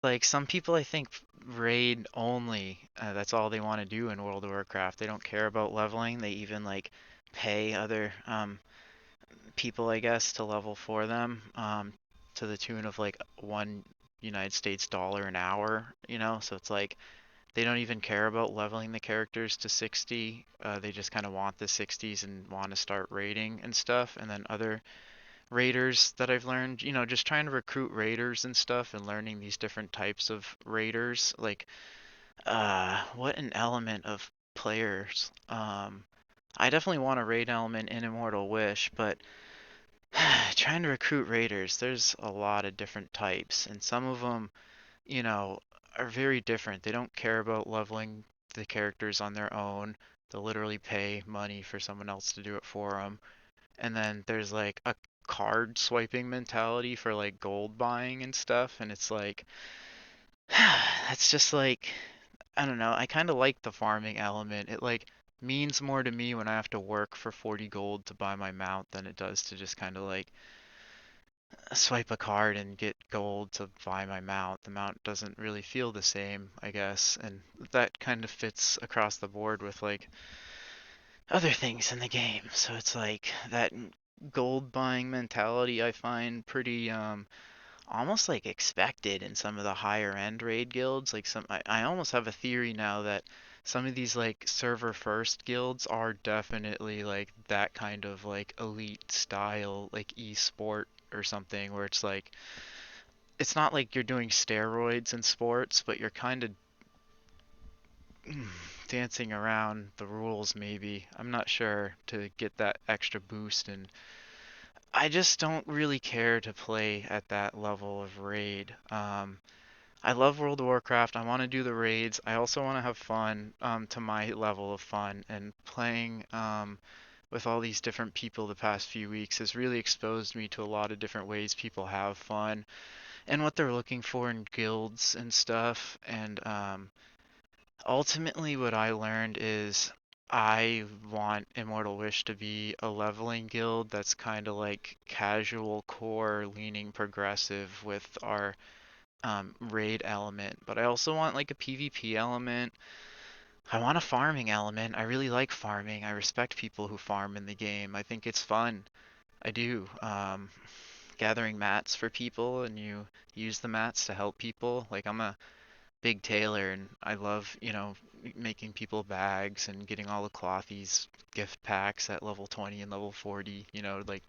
Like some people, I think raid only. That's all they want to do in World of Warcraft. They don't care about leveling. They even like pay other people, I guess, to level for them, to the tune of like United States dollar an hour. So it's like they don't even care about leveling the characters to 60. They just kind of want the 60s and want to start raiding and stuff. And then other raiders that I've learned, just trying to recruit raiders and stuff and learning these different types of raiders. Like, what an element of players. I definitely want a raid element in Immortal Wish, but trying to recruit raiders, there's a lot of different types, and some of them, you know, are very different. They don't care about leveling the characters on their own. They'll literally pay money for someone else to do it for them. And then there's like a card swiping mentality for like gold buying and stuff, and it's like that's just like I don't know. I kind of like the farming element. It like means more to me when I have to work for 40 gold to buy my mount than it does to just kind of like swipe a card and get gold to buy my mount. The mount doesn't really feel the same, I guess, and that kind of fits across the board with like other things in the game. So it's like that gold buying mentality I find pretty almost like expected in some of the higher end raid guilds. Like I almost have a theory now that some of these like server first guilds are definitely like that kind of like elite style like e-sport or something where it's not like you're doing steroids in sports, but you're kind of dancing around the rules maybe. I'm not sure to get that extra boost, and I just don't really care to play at that level of raid. I love World of Warcraft. I want to do the raids. I also want to have fun to my level of fun, and playing with all these different people the past few weeks has really exposed me to a lot of different ways people have fun and what they're looking for in guilds and stuff. And ultimately, what I learned is I want Immortal Wish to be a leveling guild that's kind of like casual core leaning progressive with our raid element, but I also want like a PvP element. I want a farming element. I really like farming. I respect people who farm in the game. I think it's fun. I do. Gathering mats for people and you use the mats to help people. Like I'm a big tailor and I love, making people bags and getting all the clothies gift packs at level 20 and level 40, like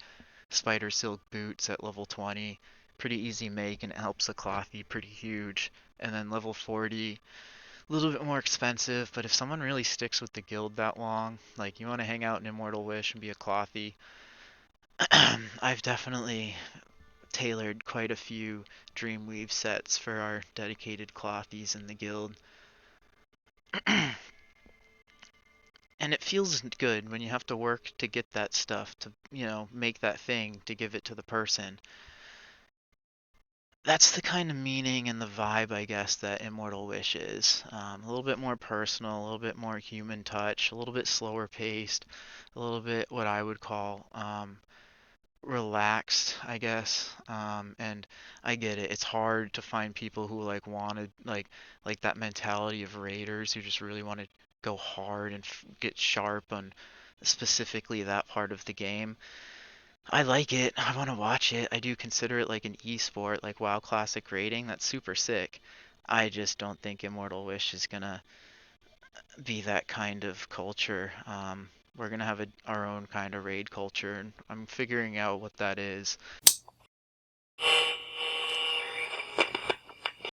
spider silk boots at level 20. Pretty easy make and it helps the clothy pretty huge. And then level 40, a little bit more expensive, but if someone really sticks with the guild that long, like you want to hang out in Immortal Wish and be a clothy, I've definitely tailored quite a few Dreamweave sets for our dedicated clothies in the guild. And it feels good when you have to work to get that stuff, to, make that thing, to give it to the person. That's the kind of meaning and the vibe, I guess, that Immortal Wish is. A little bit more personal, a little bit more human touch, a little bit slower paced, a little bit what I would call relaxed, I guess. And I get it. It's hard to find people who like wanted like that mentality of raiders who just really want to go hard and get sharp on specifically that part of the game. I like it. I want to watch it. I do consider it like an e-sport, like WoW Classic rating. That's super sick. I just don't think Immortal Wish is gonna be that kind of culture. We're gonna have our own kind of raid culture, and I'm figuring out what that is.